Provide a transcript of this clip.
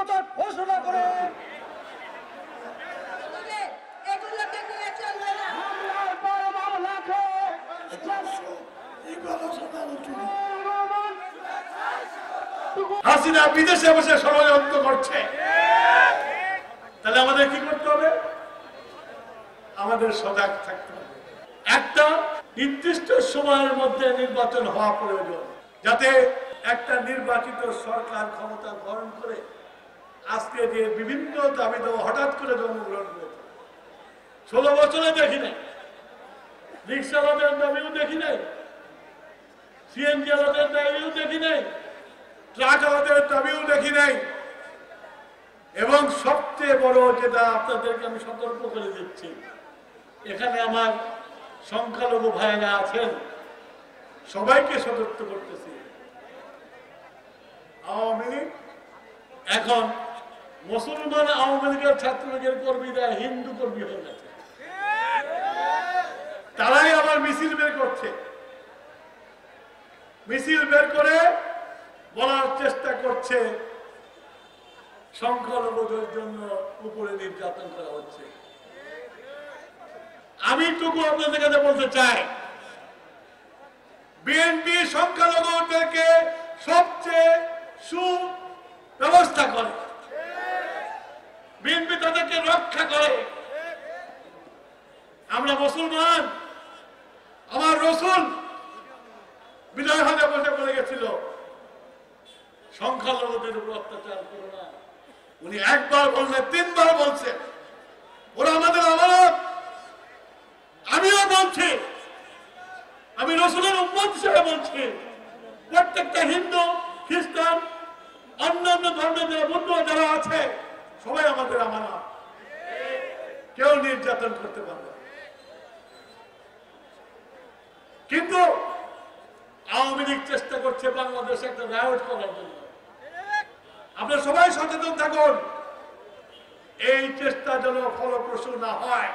স্বাধীনতার ঘোষণা করে এগুলোকে নিয়ে চলবে না। হাসিনা বিদেশে বসে ষড়যন্ত্র করছে, তাহলে আমাদের কি করতে হবে? আমাদের সজাগ থাকতে হবে। একটা নির্দিষ্ট সময়ের মধ্যে নির্বাচন হওয়া প্রয়োজন, যাতে একটা নির্বাচিত সরকার ক্ষমতা গ্রহণ করে আজকে যে বিভিন্ন দাবি দেওয়া হঠাৎ করে জন্মগ্রহণ করেছে। 16 বছরে দেখি নাই, রিক্সাওয়ালাদের দাবিও দেখি নাই, সিএনজি ওয়ালাদের দাবিও দেখি নাই, ট্রাক ওয়ালাদের দাবিও দেখি নাই। এবং সবচেয়ে বড় যেটা আপনাদেরকে আমি সতর্ক করে দিচ্ছি, এখানে আমার সংখ্যালঘু ভাইয়েরা আছেন, সবাইকে সতর্ক করতেছি, আওয়ামী লীগ এখন মুসলমান আওয়ামী লীগের ছাত্রলীগের কর্মীরা হিন্দু কর্মী হয়ে গেছে। তারাই আবার মিছিল বের করছে, মিছিল বের করে বলার চেষ্টা করছে সংখ্যালঘুদের জন্য উপরে নির্যাতন করা হচ্ছে। আমি টুকু আপনাদের কাছে বলতে চাই, বিএনপি সংখ্যালঘুদেরকে সবচেয়ে সুব্যবস্থা করে, বিএনপি তাদেরকে রক্ষা করে। আমরা মুসলমান, আমার রসুল বিদায় হজে বসে বলে গেছিল সংখ্যালঘুদের উপর অত্যাচার করো না। উনি একবার বললে 3 বার বলছে, ওরা আমাদের আমানত। আমিও বলছি, আমি রসুলের উম্মত হিসেবে বলছি, প্রত্যেকটা হিন্দু, খ্রিস্টান, অন্যান্য ধর্মের যারা বন্ধু যারা আছে সবাই আমাদের আমানত, কেউ নির্যাতন করতে পারবে। কিন্তু আওয়ামী লীগ চেষ্টা করছে বাংলাদেশে একটা রায়ট করার জন্য। আপনারা সবাই সচেতন থাকুন, এই চেষ্টা যেন ফলপ্রসূ না হয়।